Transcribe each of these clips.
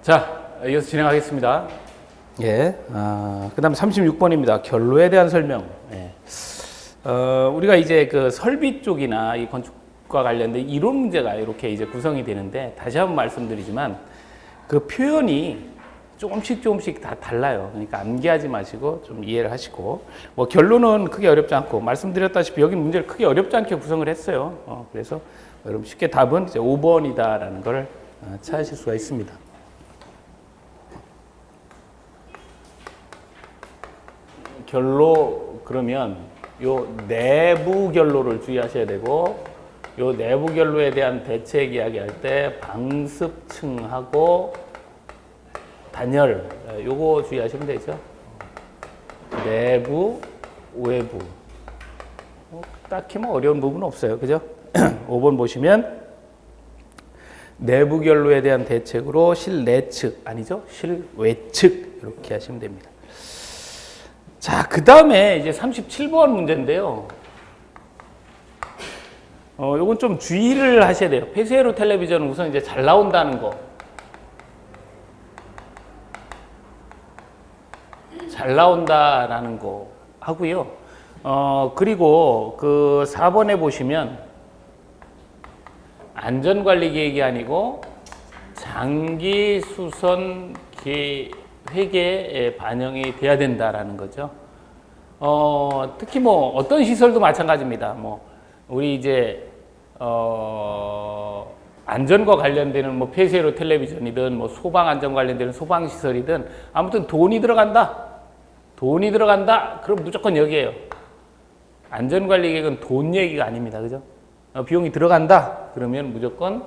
자, 이어서 진행하겠습니다. 예, 그 다음 36번입니다. 결로에 대한 설명. 예. 우리가 이제 그 설비 쪽이나 이 건축과 관련된 이론 문제가 이렇게 이제 구성이 되는데, 다시 한번 말씀드리지만, 그 표현이 조금씩 다 달라요. 그러니까 암기하지 마시고 좀 이해를 하시고, 뭐 결론은 크게 어렵지 않고, 말씀드렸다시피 여기 문제를 크게 어렵지 않게 구성을 했어요. 그래서 여러분 쉽게 답은 이제 5번이다라는 걸 찾으실 수가 있습니다. 결로 그러면 요 내부 결로를 주의하셔야 되고, 요 내부 결로에 대한 대책 이야기할 때 방습층하고 단열 요거 주의하시면 되죠. 내부, 외부. 딱히 뭐 어려운 부분은 없어요. 그죠? 5번 보시면 내부 결로에 대한 대책으로 실내측 아니죠? 실외측 이렇게 하시면 됩니다. 자, 그 다음에 이제 37번 문제인데요. 요건 좀 주의를 하셔야 돼요. 폐쇄로 텔레비전은 우선 이제 잘 나온다는 거. 잘 나온다라는 거 하고요. 그리고 그 4번에 보시면 안전관리 계획이 아니고 장기 수선 계획에 반영이 돼야 된다라는 거죠. 특히 뭐 어떤 시설도 마찬가지입니다. 뭐 우리 이제 안전과 관련되는 뭐 폐쇄로 텔레비전이든 뭐 소방 안전 관련되는 소방 시설이든 아무튼 돈이 들어간다. 그럼 무조건 여기에요. 안전관리 계획은 돈 얘기가 아닙니다. 그죠? 비용이 들어간다. 그러면 무조건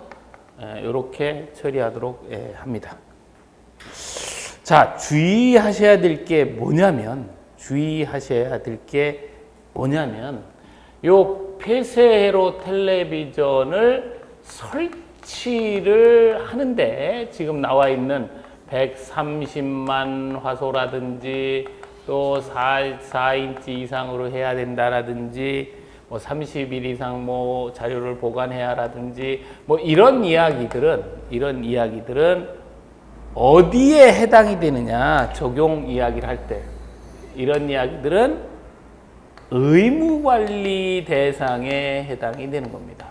이렇게 처리하도록 합니다. 자, 주의하셔야 될 게 뭐냐면, 요 폐쇄로 텔레비전을 설치를 하는데 지금 나와 있는 130만 화소라든지 또 4인치 이상으로 해야 된다라든지 뭐 30일 이상 뭐 자료를 보관해야라든지 뭐 이런 이야기들은 어디에 해당이 되느냐, 적용 이야기를 할 때 이런 이야기들은 의무관리 대상에 해당이 되는 겁니다.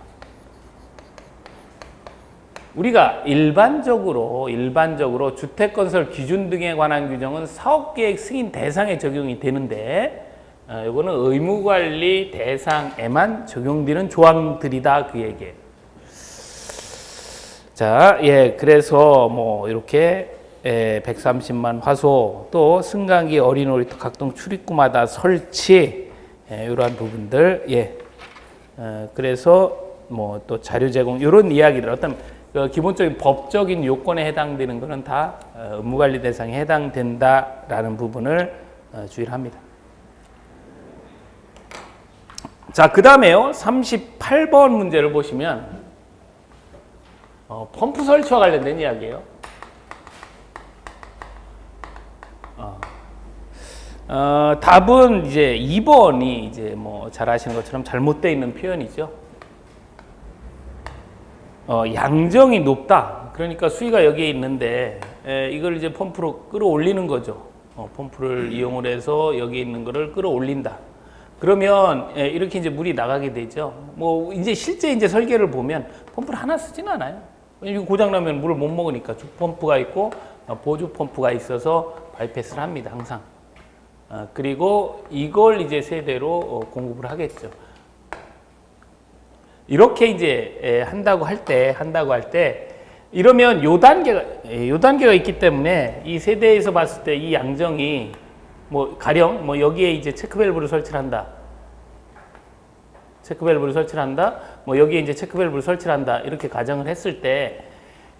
우리가 일반적으로 주택건설 기준 등에 관한 규정은 사업계획 승인 대상에 적용이 되는데, 이거는 의무관리 대상에만 적용되는 조항들이다, 그 얘기예요. 자, 예, 그래서 뭐 이렇게 130만 화소, 또 승강기, 어린 놀이터, 각종 출입구마다 설치, 이러한 부분들, 그래서 뭐 또 자료 제공 이런 이야기들, 어떤 기본적인 법적인 요건에 해당되는 것은 다 의무관리 대상에 해당된다라는 부분을 주의를 합니다. 자, 그 다음에요. 38번 문제를 보시면 펌프 설치와 관련된 이야기예요. 답은 이제 2번이 이제 뭐 잘 아시는 것처럼 잘못되어 있는 표현이죠. 양정이 높다. 그러니까 수위가 여기에 있는데 이걸 이제 펌프로 끌어올리는 거죠. 펌프를 이용을 해서 여기 있는 거를 끌어올린다. 그러면 이렇게 이제 물이 나가게 되죠. 뭐 이제 실제 이제 설계를 보면 펌프를 하나 쓰진 않아요. 이거 고장 나면 물을 못 먹으니까 주 펌프가 있고 보조 펌프가 있어서 바이패스를 합니다, 항상. 그리고 이걸 이제 세대로 공급을 하겠죠. 이렇게 이제 한다고 할 때 이러면 요 단계가 있기 때문에 이 세대에서 봤을 때 이 양정이 뭐 가령 뭐 여기에 이제 체크밸브를 설치를 한다. 뭐 여기에 이제 체크밸브를 설치를 한다. 이렇게 가정을 했을 때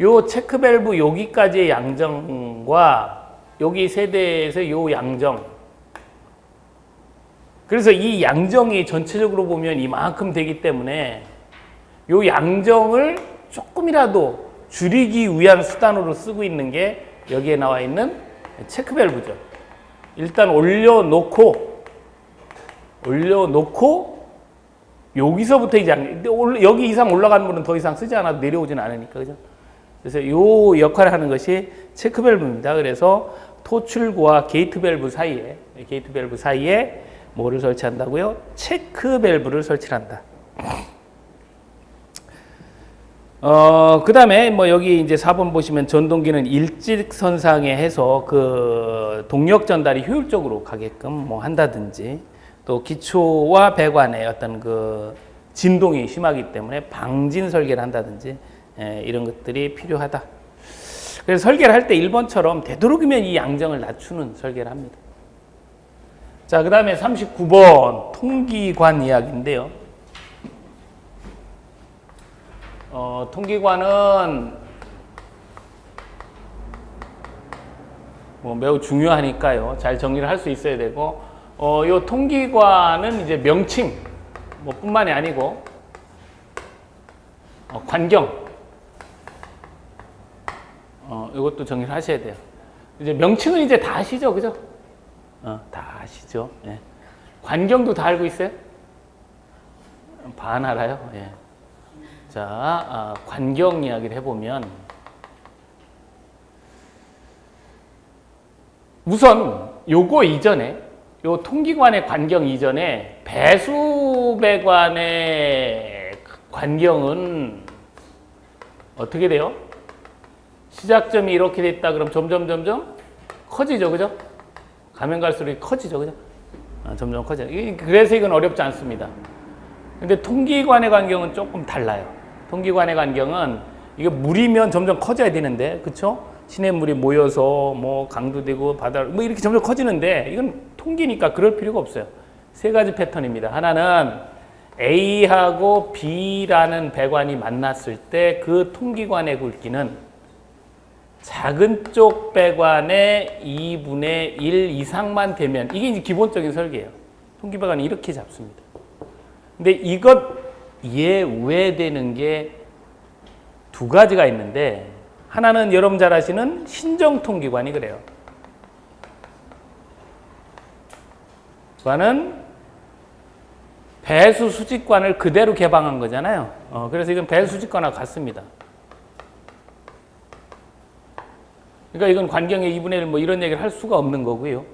요 체크밸브 여기까지의 양정과 여기 세대에서 요 양정, 그래서 이 양정이 전체적으로 보면 이만큼 되기 때문에 요 양정을 조금이라도 줄이기 위한 수단으로 쓰고 있는 게 여기에 나와 있는 체크밸브죠. 일단 올려놓고 여기서부터 이제 여기 이상 올라가는 물은 더 이상 쓰지 않아도 내려오지는 않으니까, 그죠? 그래서 이 역할을 하는 것이 체크 밸브입니다. 그래서 토출구와 게이트 밸브 사이에 뭐를 설치한다고요? 체크 밸브를 설치한다. 그 다음에 뭐 여기 이제 4번 보시면 전동기는 일직선상에 해서 그 동력 전달이 효율적으로 가게끔 뭐 한다든지, 또 기초와 배관에 어떤 그 진동이 심하기 때문에 방진 설계를 한다든지, 이런 것들이 필요하다. 그래서 설계를 할 때 1번처럼 되도록이면 이 양정을 낮추는 설계를 합니다. 자, 그 다음에 39번 통기관 이야기인데요. 통기관은 뭐 매우 중요하니까요. 잘 정리를 할 수 있어야 되고, 요 통기관은 이제 명칭 뭐 뿐만이 아니고, 관경, 이것도 정리를 하셔야 돼요. 이제 명칭은 이제 다 아시죠, 그죠? 다 아시죠. 예. 관경도 다 알고 있어요? 반 알아요? 예. 자, 관경 이야기를 해보면, 우선 요거 이전에, 요 통기관의 관경 이전에 배수배관의 관경은 어떻게 돼요? 시작점이 이렇게 됐다 그럼 점점 커지죠, 그죠? 가면 갈수록 커지죠, 그죠? 점점 커져요. 그래서 이건 어렵지 않습니다. 근데 통기관의 관경은 조금 달라요. 통기관의 관경은 이게 물이면 점점 커져야 되는데, 그쵸? 시냇물이 모여서 뭐 강도 되고 바다 뭐 이렇게 점점 커지는데, 이건 통기니까 그럴 필요가 없어요. 세 가지 패턴입니다. 하나는 A하고 B라는 배관이 만났을 때 그 통기관의 굵기는 작은 쪽 배관의 2분의 1 이상만 되면, 이게 이제 기본적인 설계예요. 통기배관이 이렇게 잡습니다. 근데 이것 예외되는 게 두 가지가 있는데, 하나는 여러분 잘 아시는 신정통기관이 그래요. 그거는 배수 수직관을 그대로 개방한 거잖아요. 그래서 이건 배수 수직관하고 같습니다. 그러니까 이건 관경의 2분의 1 뭐 이런 얘기를 할 수가 없는 거고요.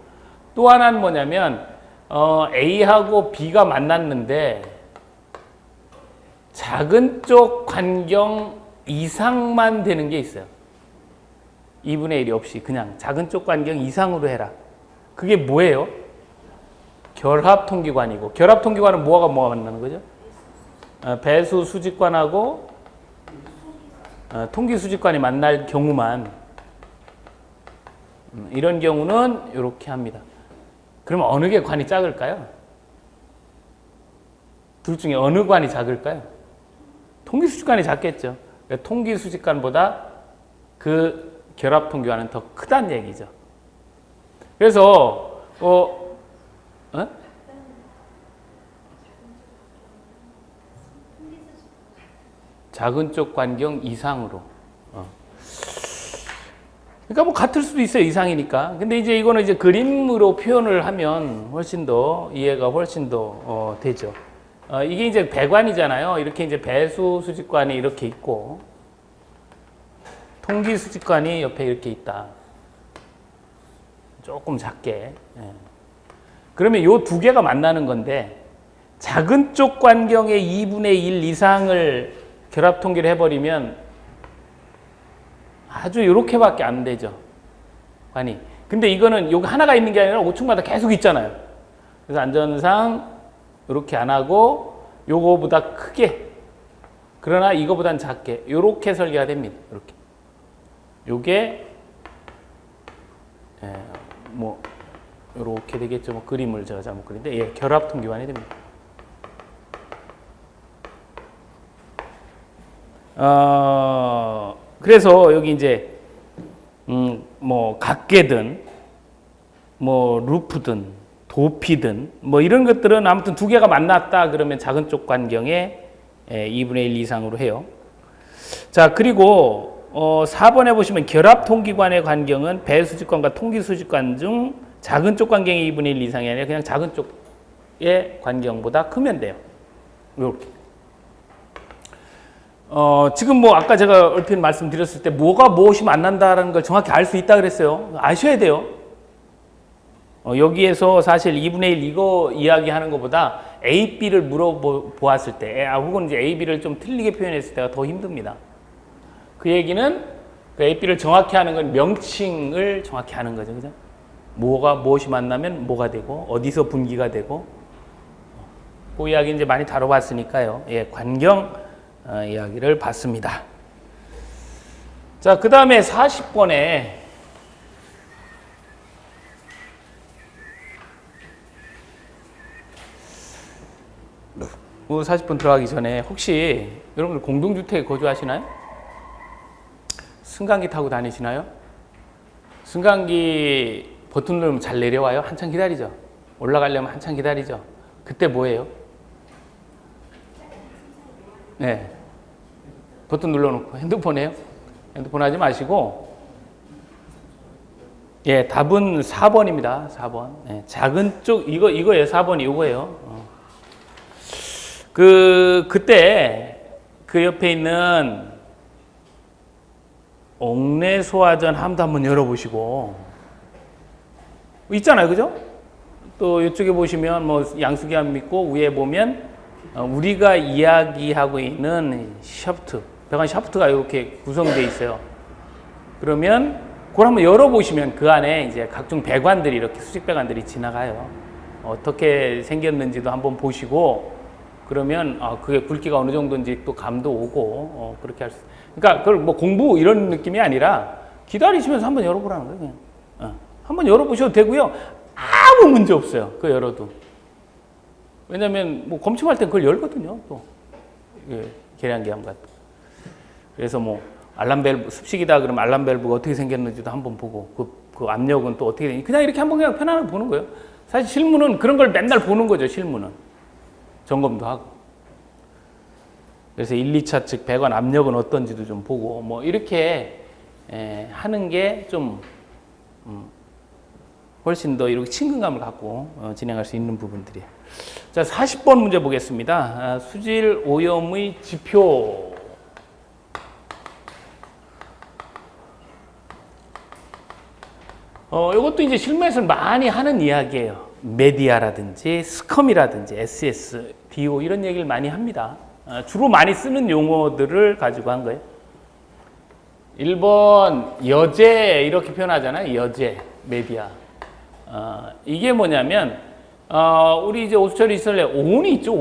또 하나는 뭐냐면, A하고 B가 만났는데 작은 쪽 관경 이상만 되는 게 있어요. 2분의 1이 없이 그냥 작은 쪽 관경 이상으로 해라. 그게 뭐예요? 결합통기관이고, 결합통기관은 뭐가 만나는 거죠? 배수 수직관하고 통기 수직관이 만날 경우만, 이런 경우는 이렇게 합니다. 그럼 어느 게 관이 작을까요? 둘 중에 어느 관이 작을까요? 통기 수직관이 작겠죠. 그러니까 통기 수직관보다 그 결합통기관은 더 크다는 얘기죠. 그래서 작은 쪽 관경 이상으로. 그러니까 뭐 같을 수도 있어요, 이상이니까. 근데 이제 이거는 이제 그림으로 표현을 하면 훨씬 더 이해가 훨씬 더 되죠. 이게 이제 배관이잖아요. 이렇게 이제 배수 수직관이 이렇게 있고, 통기 수직관이 옆에 이렇게 있다. 조금 작게. 예. 그러면 요 두 개가 만나는 건데, 작은 쪽 관경의 2분의 1 이상을 결합 통기를 해버리면 아주 요렇게밖에 안 되죠, 관이. 근데 이거는 요거 하나가 있는 게 아니라 5층마다 계속 있잖아요. 그래서 안전상 요렇게 안 하고 요거보다 크게, 그러나 이거보단 작게, 요렇게 설계가 됩니다. 요렇게. 요게 뭐 요렇게 되겠죠. 뭐 그림을 제가 잘못 그리는데, 결합 통기관이 됩니다. 그래서 여기 이제 뭐 각계든 뭐 루프든 도피든 뭐 이런 것들은 아무튼 두 개가 만났다 그러면 작은 쪽 관경에 2분의 1 이상으로 해요. 자, 그리고 4번에 보시면 결합 통기관의 관경은 배수직관과 통기 수직관 중 작은 쪽 관경의 2분의 1 이상이 아니라 그냥 작은 쪽의 관경보다 크면 돼요. 이렇게. 지금 뭐 아까 제가 얼핏 말씀드렸을 때 뭐가 무엇이 만난다라는 걸 정확히 알 수 있다 그랬어요. 아셔야 돼요. 여기에서 사실 2분의 1 이거 이야기하는 것보다 A, B를 물어보았을 때, 혹은 이제 A, B를 좀 틀리게 표현했을 때가 더 힘듭니다. 그 얘기는 그 A, B를 정확히 하는 건 명칭을 정확히 하는 거죠. 그죠? 무엇이 만나면 뭐가 되고, 어디서 분기가 되고, 그 이야기 이제 많이 다뤄봤으니까요. 예, 관경 이야기를 봤습니다. 자, 그 다음에 40번에 40분 들어가기 전에 혹시 여러분들 공동주택에 거주하시나요? 승강기 타고 다니시나요? 승강기 버튼 누르면 잘 내려와요? 한참 기다리죠? 올라가려면 한참 기다리죠? 그때 뭐예요? 네. 버튼 눌러놓고 핸드폰 해요? 핸드폰 하지 마시고, 예, 답은 4번입니다. 4번. 네, 작은 쪽, 이거예요. 4번이 이거예요. 그때 그 옆에 있는 옥내소화전 함도 한번 열어보시고, 있잖아요. 그죠? 또 이쪽에 보시면 뭐 양수기 함 있고, 위에 보면 우리가 이야기하고 있는 샤프트, 배관 샤프트가 이렇게 구성되어 있어요. 그러면 그걸 한번 열어보시면 그 안에 이제 각종 배관들이 이렇게 수직 배관들이 지나가요. 어떻게 생겼는지도 한번 보시고, 그러면 그게 굵기가 어느 정도인지 또 감도 오고 그렇게 할 수. 그러니까 그걸 뭐 공부 이런 느낌이 아니라 기다리시면서 한번 열어보라는 거예요. 그냥. 한번 열어보셔도 되고요. 아무 문제 없어요. 그거 열어도. 왜냐하면 뭐 검침할 때 그걸 열거든요. 또 계량기함 같은. 그래서 뭐 알람 밸브 습식이다 그러면 알람 밸브가 어떻게 생겼는지도 한번 보고 그 압력은 또 어떻게 되는지 그냥 이렇게 한번 그냥 편안하게 보는 거예요. 사실 실무는 그런 걸 맨날 보는 거죠. 실무는. 점검도 하고. 그래서 1, 2차 측 배관 압력은 어떤지도 좀 보고 뭐 이렇게 하는 게 좀 훨씬 더 이렇게 친근감을 갖고 진행할 수 있는 부분들이에요. 자, 40번 문제 보겠습니다. 수질 오염의 지표. 이것도 이제 실무에서 많이 하는 이야기예요. 메디아라든지 스컴이라든지 SS, DO 이런 얘기를 많이 합니다. 주로 많이 쓰는 용어들을 가지고 한 거예요. 1번 여제 이렇게 표현하잖아요. 여제, 메디아. 이게 뭐냐면 우리 이제 오수철이 있을래 오온이 있죠.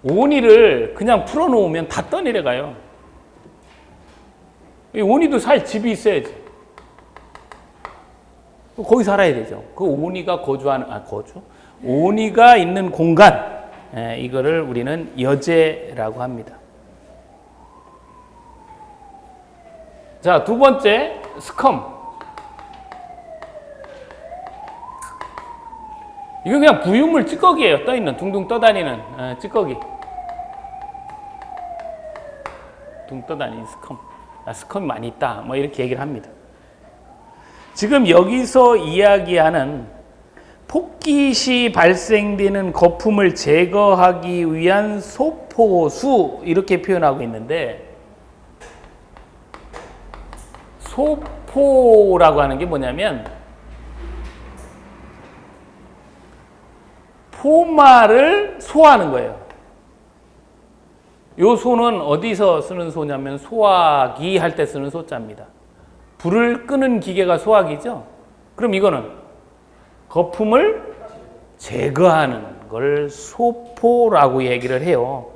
오온이를 그냥 풀어놓으면 다 떠내려가요. 오온이도 살 집이 있어야지. 거기 살아야 되죠. 그 오온이가 오온이가 있는 공간, 이거를 우리는 여제라고 합니다. 자, 두 번째 스컴. 이건 그냥 부유물 찌꺼기예요. 떠있는 둥둥 떠다니는 찌꺼기. 둥 떠다니는 스컴. 스컴이 많이 있다. 뭐 이렇게 얘기를 합니다. 지금 여기서 이야기하는 폭기 시 발생되는 거품을 제거하기 위한 소포수 이렇게 표현하고 있는데, 소포라고 하는 게 뭐냐면 포말을 소화하는 거예요. 요 소는 어디서 쓰는 소냐면 소화기 할 때 쓰는 소자입니다. 불을 끄는 기계가 소화기죠. 그럼 이거는 거품을 제거하는 걸 소포라고 얘기를 해요.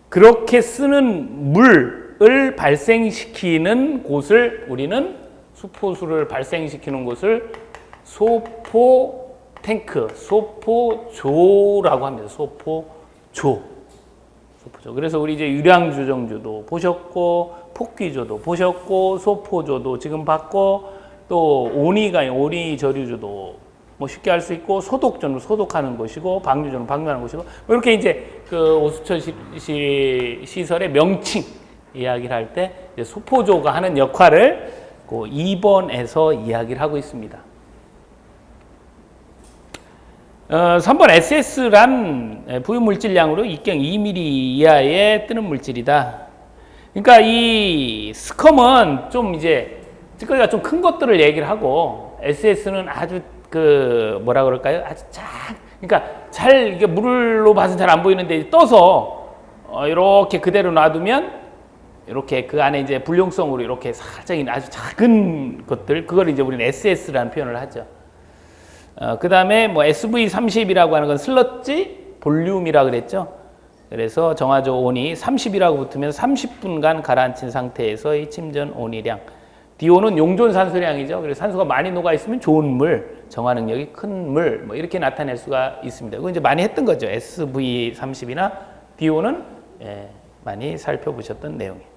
그렇게 쓰는 물을 발생시키는 곳을 우리는 수포수를 발생시키는 곳을 소포 탱크, 소포조라고 합니다. 소포조. 그래서 우리 이제 유량주정조도 보셨고, 폭기조도 보셨고, 소포조도 지금 봤고, 또 오니 저류조도 뭐 쉽게 할 수 있고, 소독조는 소독하는 것이고, 방류조는 방류하는 것이고, 뭐 이렇게 이제 그 오수철 시설의 명칭 이야기를 할 때 소포조가 하는 역할을 그 2번에서 이야기를 하고 있습니다. 3번 SS란 부유물질량으로 입경 2mm 이하에 뜨는 물질이다. 그러니까 이 스컴은 좀 이제 찌꺼기가 좀 큰 것들을 얘기를 하고 SS는 아주 그 뭐라 그럴까요? 아주 그러니까 잘 이게 물로 봐서 잘 안 보이는데 떠서 이렇게 그대로 놔두면 이렇게 그 안에 이제 불용성으로 이렇게 살짝 아주 작은 것들 그걸 이제 우리는 SS라는 표현을 하죠. 그 다음에 뭐 SV30이라고 하는 건 슬러지 볼륨이라 그랬죠. 그래서 정화조 온이 30이라고 붙으면 30분간 가라앉힌 상태에서의 침전 온이량. DO는 용존 산소량이죠. 그래서 산소가 많이 녹아 있으면 좋은 물, 정화 능력이 큰 물, 뭐 이렇게 나타낼 수가 있습니다. 그거 이제 많이 했던 거죠. SV30이나 DO는 많이 살펴보셨던 내용이에요.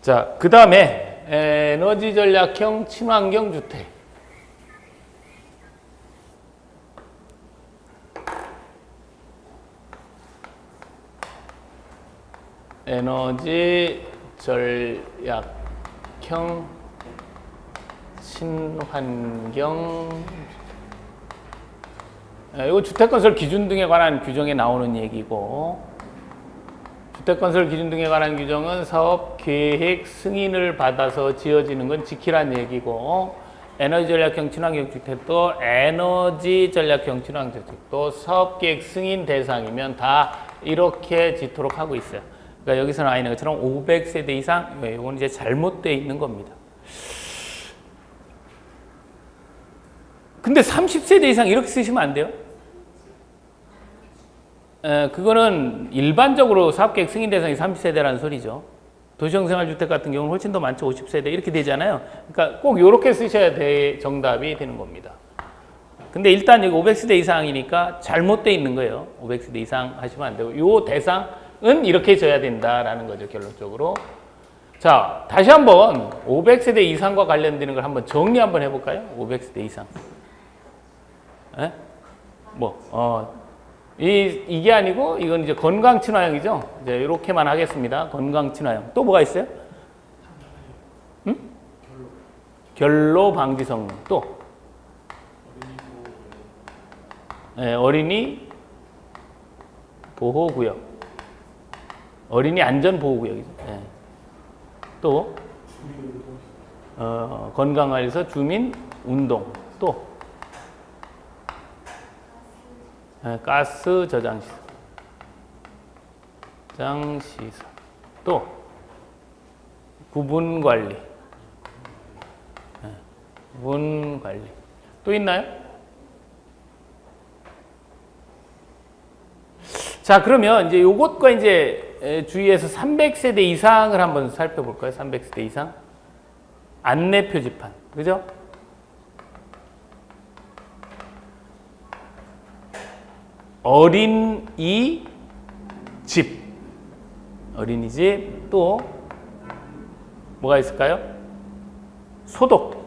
자, 그 다음에 에너지 전략형 친환경 주택. 에너지 전략형 친환경 이거 주택건설 기준 등에 관한 규정에 나오는 얘기고 주택건설 기준 등에 관한 규정은 사업 계획 승인을 받아서 지어지는 건 지키란 얘기고 에너지 전략형 친환경 주택도 에너지 전략형 친환경 주택도 사업 계획 승인 대상이면 다 이렇게 짓도록 하고 있어요. 그러니까 여기서 나와 있는 것처럼 500세대 이상, 이건 이제 잘못되어 있는 겁니다. 근데 30세대 이상 이렇게 쓰시면 안 돼요. 그거는 일반적으로 사업계획 승인 대상이 30세대라는 소리죠. 도시형생활주택 같은 경우는 훨씬 더 많죠. 50세대 이렇게 되잖아요. 그러니까 꼭 이렇게 쓰셔야 정답이 되는 겁니다. 근데 일단 여기 500세대 이상이니까 잘못되어 있는 거예요. 500세대 이상 하시면 안 되고 요 대상은 이렇게 져야 된다라는 거죠. 결론적으로. 자, 다시 한번 500세대 이상과 관련되는 걸 한번 정리 한번 해볼까요? 500세대 이상. 이게 아니고 이건 이제 건강 친화형이죠. 이제 이렇게만 하겠습니다. 건강 친화형. 또 뭐가 있어요? 응? 결로 방지 성능. 또 어린이 보호구역. 어린이 안전 보호구역이죠. 또 건강관리에서 주민 운동. 또 가스 저장시설. 또 구분관리. 구분관리. 또 있나요? 자, 그러면 이제 요것과 이제 주위에서 300세대 이상을 한번 살펴볼까요? 300세대 이상. 안내 표지판. 그죠? 어린이집. 어린이집. 또 뭐가 있을까요? 소독.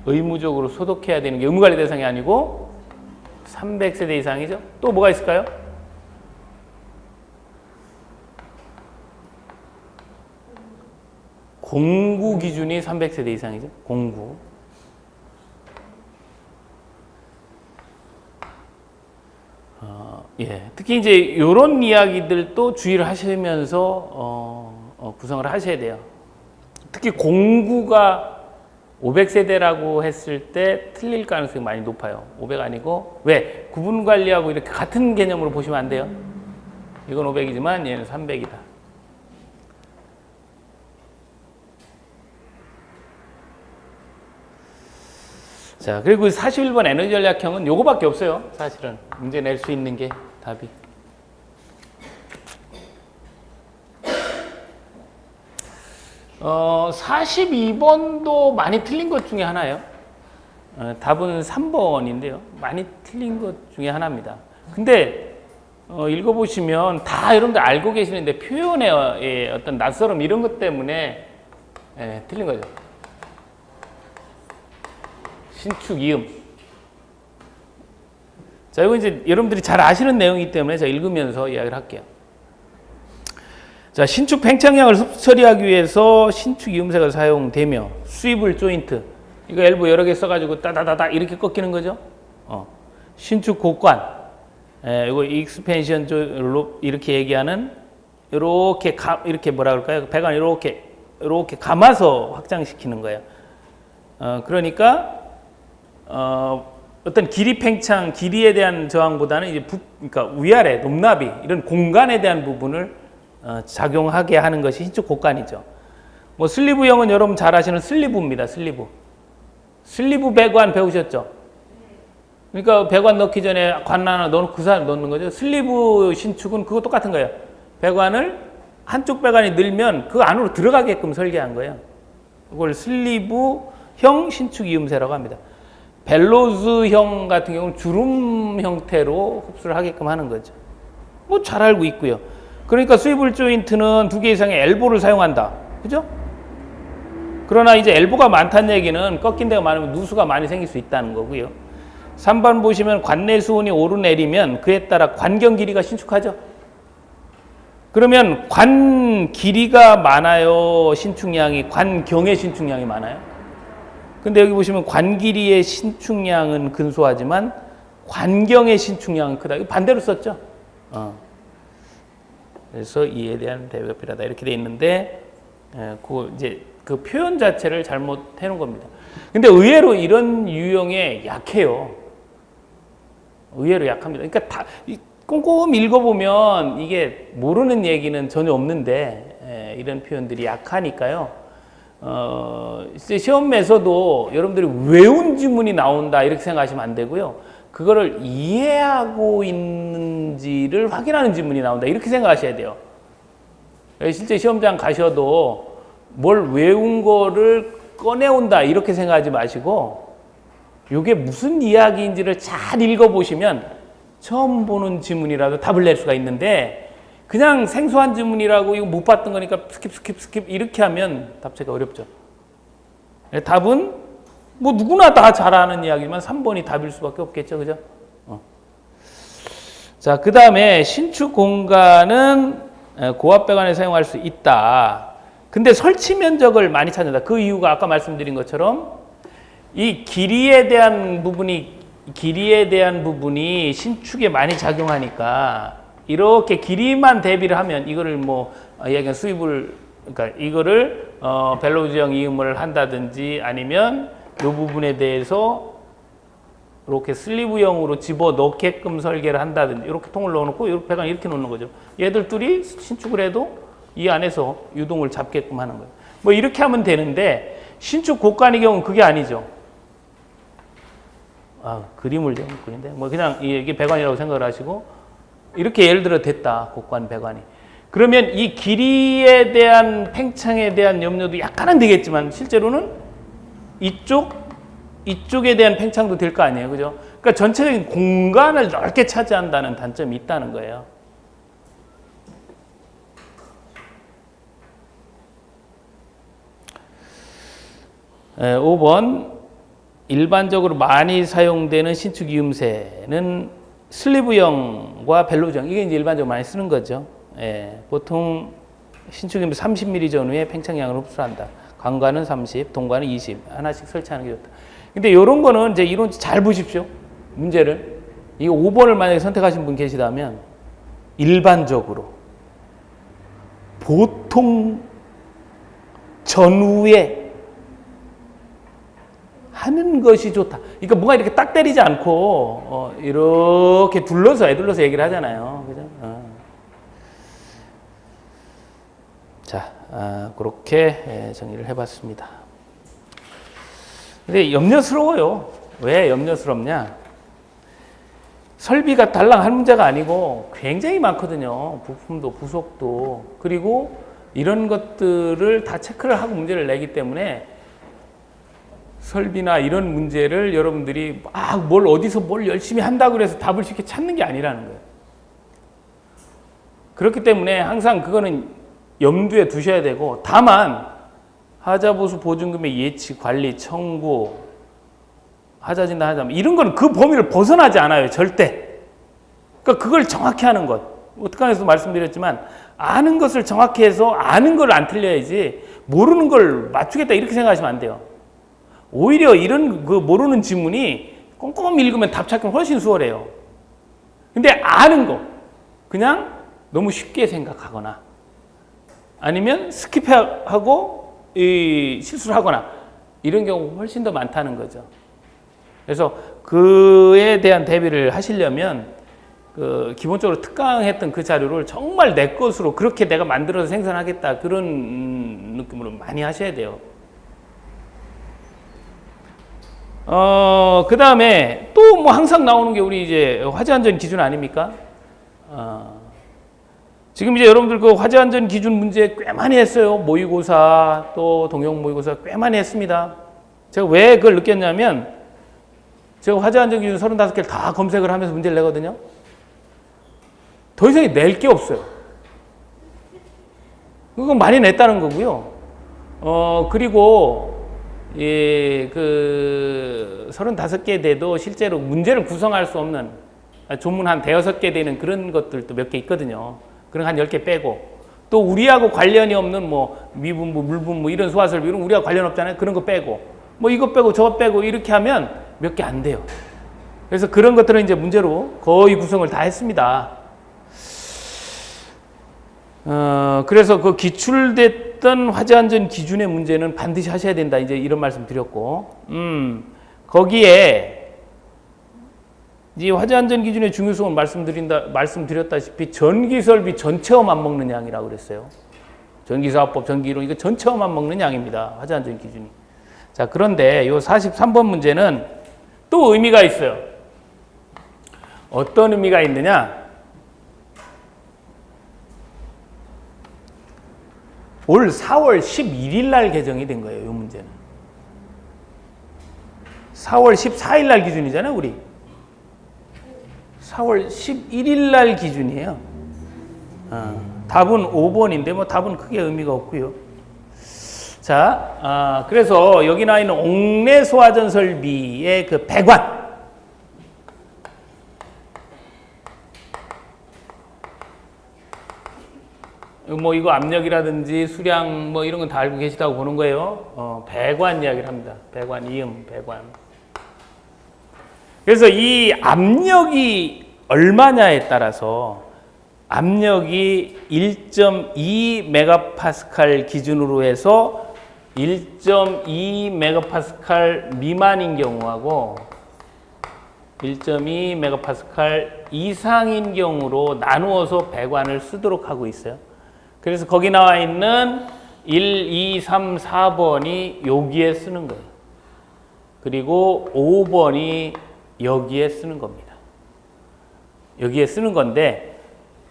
의무적으로 소독해야 되는 게 의무관리 대상이 아니고 300세대 이상이죠. 또 뭐가 있을까요? 공구 기준이 300세대 이상이죠. 공구. 특히 이제 이런 이야기들도 주의를 하시면서 구성을 하셔야 돼요. 특히 공구가 500세대라고 했을 때 틀릴 가능성이 많이 높아요. 500 아니고 왜? 구분 관리하고 이렇게 같은 개념으로 보시면 안 돼요. 이건 500이지만 얘는 300이다. 자, 그리고 41번 에너지 전략형은 요거밖에 없어요. 사실은 문제 낼 수 있는 게 답이. 어, 42번도 많이 틀린 것 중에 하나예요. 답은 3번인데요. 많이 틀린 것 중에 하나입니다. 근데 읽어보시면 다 여러분들 알고 계시는데 표현의 어떤 낯설음 이런 것 때문에 틀린 거죠. 신축 이음. 자, 이거 이제 여러분들이 잘 아시는 내용이기 때문에 제가 읽으면서 이야기를 할게요. 자, 신축 팽창량을 흡수 처리하기 위해서 신축 이음새가 사용되며 수입을 조인트. 이거 엘보 여러 개 써가지고 따다다다 이렇게 꺾이는 거죠. 신축 곡관. 이거 익스펜션 쪽으로 이렇게 얘기하는 이렇게 뭐라 그럴까요? 배관 이렇게 감아서 확장시키는 거예요. 그러니까 어떤 길이 팽창, 길이에 대한 저항보다는 이제 그러니까 위아래, 높낮이 이런 공간에 대한 부분을 작용하게 하는 것이 신축 곡관이죠. 뭐 슬리브형은 여러분 잘 아시는 슬리브입니다. 슬리브 배관 배우셨죠? 그러니까 배관 넣기 전에 관 하나 넣고 그 사람 넣는 거죠. 슬리브 신축은 그거 똑같은 거예요. 배관을 한쪽 배관이 늘면 그 안으로 들어가게끔 설계한 거예요. 그걸 슬리브형 신축 이음새라고 합니다. 벨로즈형 같은 경우는 주름 형태로 흡수를 하게끔 하는 거죠. 뭐 잘 알고 있고요. 그러니까 스위블 조인트는 2개 이상의 엘보를 사용한다. 그죠? 그러나 이제 엘보가 많다는 얘기는 꺾인 데가 많으면 누수가 많이 생길 수 있다는 거고요. 3번 보시면 관내 수온이 오르내리면 그에 따라 관경 길이가 신축하죠. 그러면 관 길이가 많아요? 신축량이? 관경의 신축량이 많아요? 근데 여기 보시면 관 길이의 신축량은 근소하지만 관경의 신축량은 크다. 이거 반대로 썼죠. 그래서 이에 대한 대비가 필요하다. 이렇게 돼 있는데, 그 표현 자체를 잘못 해놓은 겁니다. 근데 의외로 이런 유형에 약해요. 의외로 약합니다. 그러니까 꼼꼼히 읽어보면 이게 모르는 얘기는 전혀 없는데, 이런 표현들이 약하니까요. 시험에서도 여러분들이 외운 지문이 나온다 이렇게 생각하시면 안 되고요. 그거를 이해하고 있는지를 확인하는 지문이 나온다 이렇게 생각하셔야 돼요. 실제 시험장 가셔도 뭘 외운 거를 꺼내온다 이렇게 생각하지 마시고 이게 무슨 이야기인지를 잘 읽어보시면 처음 보는 지문이라도 답을 낼 수가 있는데 그냥 생소한 지문이라고 이거 못 봤던 거니까 스킵 이렇게 하면 답체가 어렵죠. 답은 뭐 누구나 다 잘 아는 이야기지만 3번이 답일 수밖에 없겠죠. 그죠? 자, 그 다음에 신축 공간은 고압 배관에 사용할 수 있다. 근데 설치 면적을 많이 찾는다. 그 이유가 아까 말씀드린 것처럼 이 길이에 대한 부분이 신축에 많이 작용하니까 이렇게 길이만 대비를 하면 이거를 뭐 이야기한 수입을 그러니까 이거를 벨로즈형 이음을 한다든지 아니면 이 부분에 대해서 이렇게 슬리브형으로 집어 넣게끔 설계를 한다든지 이렇게 통을 넣어놓고 이렇게 배관 이렇게 놓는 거죠. 얘들 둘이 신축을 해도 이 안에서 유동을 잡게끔 하는 거예요. 뭐 이렇게 하면 되는데 신축 곡관의 경우는 그게 아니죠. 그림을 좀 그린데 뭐 그냥 이게 배관이라고 생각을 하시고. 이렇게 예를 들어 됐다. 곡관 배관이. 그러면 이 길이에 대한 팽창에 대한 염려도 약간은 되겠지만 실제로는 이쪽에 대한 팽창도 될 거 아니에요. 그죠? 그러니까 전체적인 공간을 넓게 차지한다는 단점이 있다는 거예요. 네, 5번 일반적으로 많이 사용되는 신축 이음새는 슬리브형과 벨로즈형 이게 이제 일반적으로 많이 쓰는 거죠. 보통 신축 이음새 30mm 전후에 팽창량을 흡수한다. 강관은 30, 동관은 20 하나씩 설치하는 게 좋다. 근데 이런 거는 이제 이론 잘 보십시오. 문제를 이거 5번을 만약에 선택하신 분 계시다면 일반적으로 보통 전후에 하는 것이 좋다. 그러니까 뭔가 이렇게 딱 때리지 않고 이렇게 애둘러서 얘기를 하잖아요. 그죠? 자, 그렇게 정리를 해봤습니다. 근데 염려스러워요. 왜 염려스럽냐? 설비가 달랑 한 문제가 아니고 굉장히 많거든요. 부품도 부속도 그리고 이런 것들을 다 체크를 하고 문제를 내기 때문에 설비나 이런 문제를 여러분들이 어디서 뭘 열심히 한다고 그래서 답을 쉽게 찾는 게 아니라는 거예요. 그렇기 때문에 항상 그거는 염두에 두셔야 되고 다만 하자보수 보증금의 예치, 관리, 청구, 하자진단 하자면 이런 건 그 범위를 벗어나지 않아요. 절대. 그러니까 그걸 정확히 하는 것. 어떻게에서 말씀드렸지만 아는 것을 정확히 해서 아는 걸 안 틀려야지 모르는 걸 맞추겠다 이렇게 생각하시면 안 돼요. 오히려 이런 그 모르는 지문이 꼼꼼히 읽으면 답 찾기는 훨씬 수월해요. 근데 아는 거 그냥 너무 쉽게 생각하거나 아니면 스킵하고 실수를 하거나 이런 경우가 훨씬 더 많다는 거죠. 그래서 그에 대한 대비를 하시려면 그 기본적으로 특강했던 그 자료를 정말 내 것으로 그렇게 내가 만들어서 생산하겠다 그런 느낌으로 많이 하셔야 돼요. 그 다음에 또 뭐 항상 나오는 게 우리 이제 화재안전 기준 아닙니까? 지금 이제 여러분들 그 화재안전 기준 문제 꽤 많이 했어요. 모의고사 또 동영 모의고사 꽤 많이 했습니다. 제가 왜 그걸 느꼈냐면 제가 화재안전 기준 35개를 다 검색을 하면서 문제를 내거든요. 더 이상 낼 게 없어요. 그건 많이 냈다는 거고요. 그리고 그 35개 돼도 실제로 문제를 구성할 수 없는 조문 한 5개 되는 그런 것들도 몇 개 있거든요. 그런 한 10개 빼고 또 우리하고 관련이 없는 뭐 미분모, 물분모 이런 소화설비 이런 우리하고 관련 없잖아요. 그런 거 빼고 뭐 이거 빼고 저거 빼고 이렇게 하면 몇 개 안 돼요. 그래서 그런 것들은 이제 문제로 거의 구성을 다 했습니다. 그래서 그 기출됐던 화재안전 기준의 문제는 반드시 하셔야 된다. 이제 이런 말씀 드렸고, 거기에 이 화재안전 기준의 중요성을 말씀드렸다시피 전기설비 전체업 안 먹는 양이라고 그랬어요. 전기사업법, 전기이론 이거 전체업 안 먹는 양입니다. 화재안전 기준이. 자, 그런데 이 43번 문제는 또 의미가 있어요. 어떤 의미가 있느냐? 올 4월 11일 날 개정이 된 거예요, 이 문제는. 4월 14일 날 기준이잖아요, 우리. 4월 11일 날 기준이에요. 답은 5번인데, 뭐 답은 크게 의미가 없고요. 자, 그래서 여기 나와 있는 옥내 소화전 설비의 그 배관. 뭐 이거 압력이라든지 수량 뭐 이런 건 다 알고 계시다고 보는 거예요. 배관 이야기를 합니다. 배관, 이음, 배관. 그래서 이 압력이 얼마냐에 따라서 압력이 1.2 메가파스칼 기준으로 해서 1.2 메가파스칼 미만인 경우하고 1.2 메가파스칼 이상인 경우로 나누어서 배관을 쓰도록 하고 있어요. 그래서 거기 나와 있는 1, 2, 3, 4번이 여기에 쓰는 거예요. 그리고 5번이 여기에 쓰는 겁니다. 여기에 쓰는 건데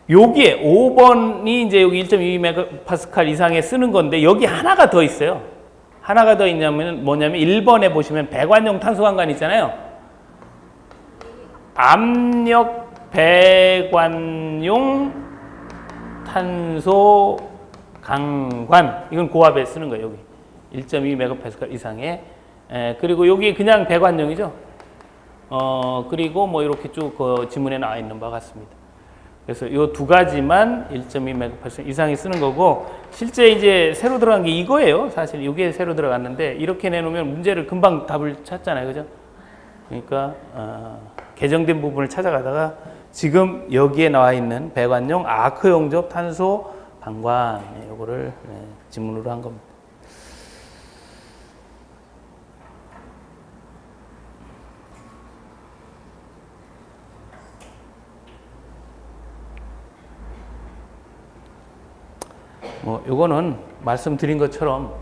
여기에 5번이 이제 여기 1.2 메가파스칼 이상에 쓰는 건데 여기 하나가 더 있어요. 하나가 더 있냐면 뭐냐면 1번에 보시면 배관용 탄소관관 있잖아요. 압력 배관용 탄소 강관 이건 고압에 쓰는 거예요. 여기 1.2 메가파스칼 이상의 그리고 여기 그냥 배관용이죠. 그리고 뭐 이렇게 쭉 그 지문에 나와 있는 바와 같습니다. 그래서 이 두 가지만 1.2 메가파스칼 이상이 쓰는 거고 실제 이제 새로 들어간 게 이거예요. 사실 이게 새로 들어갔는데 이렇게 내놓으면 문제를 금방 답을 찾잖아요, 그죠? 그러니까 개정된 부분을 찾아가다가 지금 여기에 나와 있는 배관용 아크 용접 탄소 방관 요거를 지문으로 한 겁니다. 뭐 요거는 말씀드린 것처럼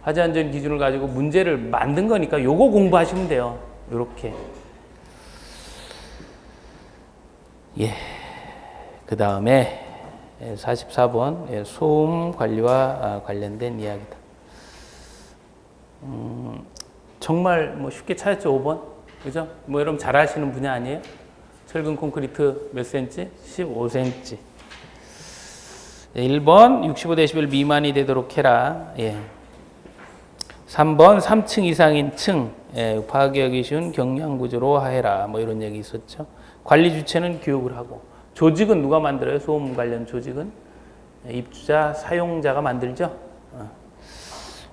화재안전 기준을 가지고 문제를 만든 거니까 요거 공부하시면 돼요. 요렇게. 예. 그 다음에 44번 소음 관리와 관련된 이야기다. 정말 뭐 쉽게 찾았죠, 5번. 그죠? 뭐 여러분 잘 아시는 분야 아니에요? 철근 콘크리트 몇 센치? 15cm. 1번 65dB 미만이 되도록 해라. 예. 3번 3층 이상인 층 파괴하기 쉬운 경량 구조로 하해라. 뭐 이런 얘기 있었죠. 관리 주체는 교육을 하고 조직은 누가 만들어요? 소음 관련 조직은 입주자, 사용자가 만들죠.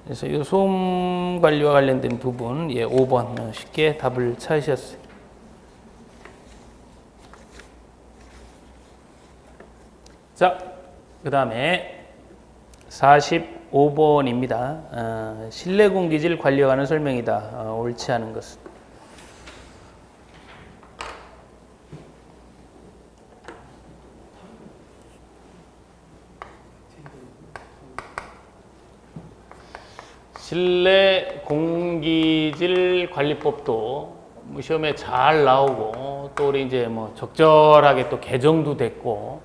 그래서 이 소음 관리와 관련된 부분, 예, 5번 쉽게 답을 찾으셨어요. 자, 그 다음에 45번입니다. 실내 공기질 관리와 관한 설명이다. 옳지 않은 것은. 실내 공기질 관리법도 시험에 잘 나오고 또 우리 이제 뭐 적절하게 또 개정도 됐고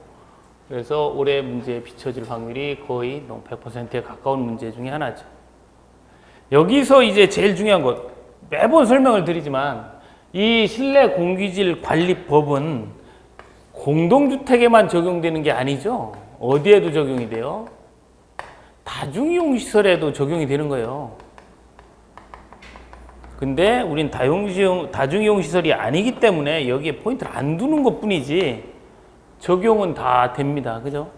그래서 올해 문제에 비춰질 확률이 거의 100%에 가까운 문제 중에 하나죠. 여기서 이제 제일 중요한 것 매번 설명을 드리지만 이 실내 공기질 관리법은 공동주택에만 적용되는 게 아니죠. 어디에도 적용이 돼요? 다중이용 시설에도 적용이 되는 거예요. 근데 우린 다중이용 시설이 아니기 때문에 여기에 포인트를 안 두는 것 뿐이지 적용은 다 됩니다. 그죠?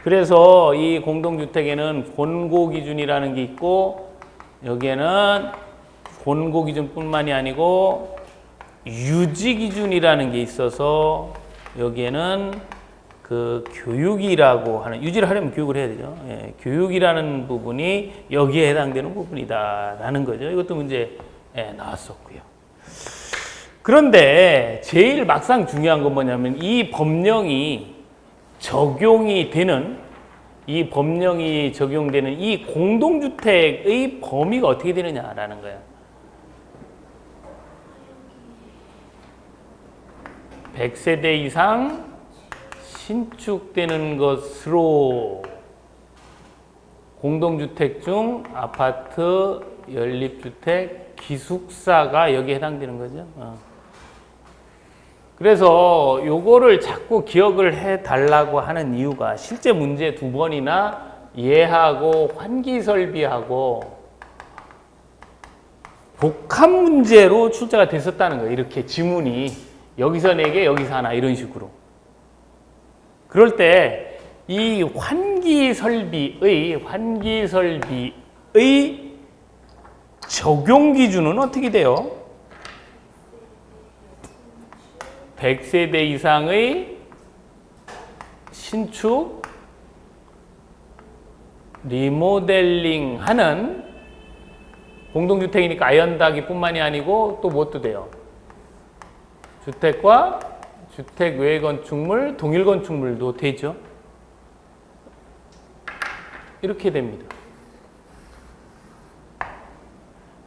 그래서 이 공동주택에는 권고기준이라는 게 있고 여기에는 권고기준뿐만이 아니고 유지기준이라는 게 있어서 여기에는 그 교육이라고 하는, 유지를 하려면 교육을 해야 되죠. 예, 교육이라는 부분이 여기에 해당되는 부분이다라는 거죠. 이것도 문제에 나왔었고요. 그런데 제일 막상 중요한 건 뭐냐면 이 법령이 적용되는 이 공동주택의 범위가 어떻게 되느냐라는 거예요. 100세대 이상 신축되는 것으로 공동주택 중 아파트, 연립주택, 기숙사가 여기에 해당되는 거죠. 그래서 요거를 자꾸 기억을 해달라고 하는 이유가 실제 문제 2번이나 예하고 환기설비하고 복합 문제로 출제가 됐었다는 거예요. 이렇게 지문이 여기서 4개, 여기서 하나 이런 식으로. 그럴 때 이 환기설비의 적용 기준은 어떻게 돼요? 100세대 이상의 신축, 리모델링 하는 공동주택이니까 아연다기 뿐만이 아니고 또 무엇도 돼요? 주택과 주택 외 건축물, 동일 건축물도 되죠. 이렇게 됩니다.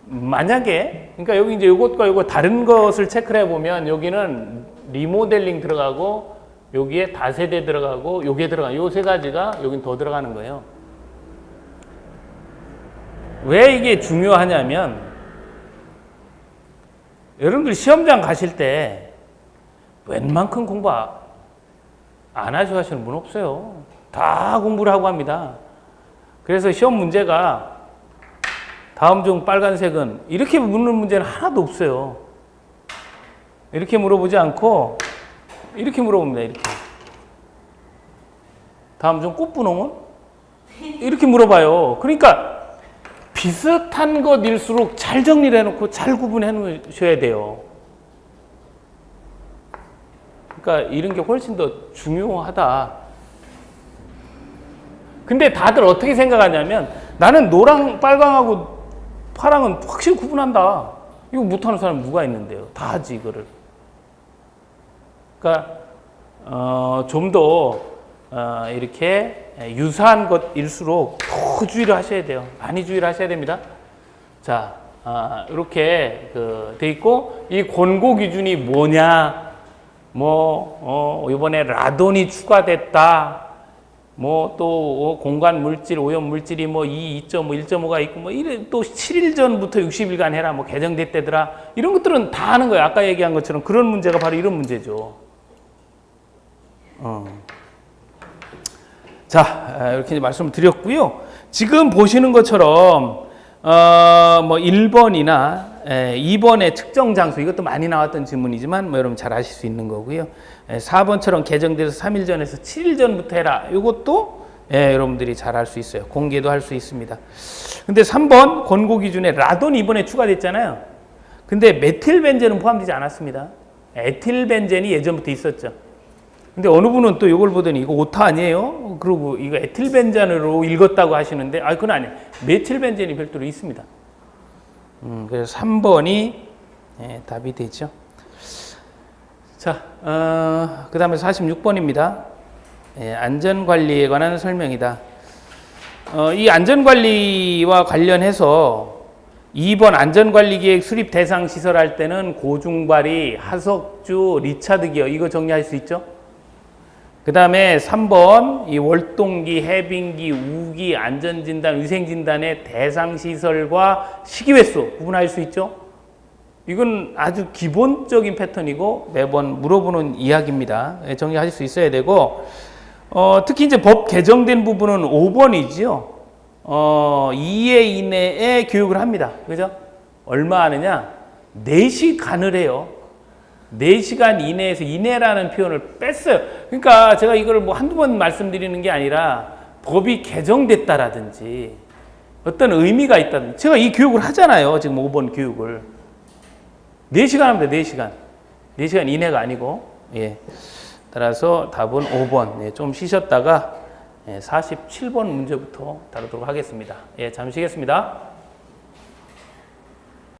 만약에, 그러니까 여기 이제 이것과 이거 다른 것을 체크를 해보면 여기는 리모델링 들어가고 여기에 다세대 들어가고 여기에 들어가고 요 세 가지가 여긴 더 들어가는 거예요. 왜 이게 중요하냐면 여러분들 시험장 가실 때 웬만큼 공부 안 하시고 하시는 분 없어요. 다 공부를 하고 합니다. 그래서 시험 문제가 다음 중 빨간색은 이렇게 묻는 문제는 하나도 없어요. 이렇게 물어보지 않고 이렇게 물어봅니다. 이렇게. 다음 중 꽃분홍은? 이렇게 물어봐요. 그러니까 비슷한 것일수록 잘 정리를 해놓고 잘 구분해 놓으셔야 돼요. 그러니까 이런 게 훨씬 더 중요하다. 근데 다들 어떻게 생각하냐면 나는 노랑, 빨강하고 파랑은 확실히 구분한다. 이거 못하는 사람 누가 있는데요? 다 하지 이거를. 그러니까 좀 더 이렇게 유사한 것일수록 더 주의를 하셔야 돼요. 많이 주의를 하셔야 됩니다. 자, 이렇게 돼 있고 이 권고 기준이 뭐냐? 이번에 라돈이 추가됐다. 또 공간 물질, 오염 물질이 2, 2.5, 1.5가 있고 이래 또 7일 전부터 60일간 해라. 개정됐대더라. 이런 것들은 다 하는 거예요. 아까 얘기한 것처럼 그런 문제가 바로 이런 문제죠. 자, 이렇게 이제 말씀을 드렸고요. 지금 보시는 것처럼 1번이나 2번의 측정 장소, 이것도 많이 나왔던 질문이지만 여러분 잘 아실 수 있는 거고요. 4번처럼 개정돼서 3일 전에서 7일 전부터 해라. 이것도 예, 여러분들이 잘 할 수 있어요. 공개도 할 수 있습니다. 근데 3번 권고 기준에 라돈이 이번에 추가됐잖아요. 근데 메틸벤젠은 포함되지 않았습니다. 에틸벤젠이 예전부터 있었죠. 근데 어느 분은 또 이걸 보더니 이거 오타 아니에요? 그러고 이거 에틸벤젠으로 읽었다고 하시는데, 아, 그건 아니에요. 메틸벤젠이 별도로 있습니다. 그래서 3번이 예, 답이 되죠. 자, 그 다음에 46번입니다. 예, 안전관리에 관한 설명이다. 이 안전관리와 관련해서 2번 안전관리계획 수립 대상 시설할 때는 고중발이, 하석주, 리차드 기어 이거 정리할 수 있죠? 그 다음에 3번 이 월동기, 해빙기, 우기, 안전진단, 위생진단의 대상 시설과 시기횟수 구분할 수 있죠? 이건 아주 기본적인 패턴이고 매번 물어보는 이야기입니다. 정리하실 수 있어야 되고 특히 이제 법 개정된 부분은 5번이지요. 2회 이내에 교육을 합니다. 그죠? 얼마 하느냐? 4시간을 해요. 4시간 이내에서 이내라는 표현을 뺐어요. 그러니까 제가 이걸 뭐 한두 번 말씀드리는 게 아니라 법이 개정됐다라든지 어떤 의미가 있다든지 제가 이 교육을 하잖아요. 지금 5번 교육을. 4시간 합니다. 4시간. 4시간 이내가 아니고. 예. 따라서 답은 5번. 예, 좀 쉬셨다가 47번 문제부터 다루도록 하겠습니다. 예, 잠시 쉬겠습니다.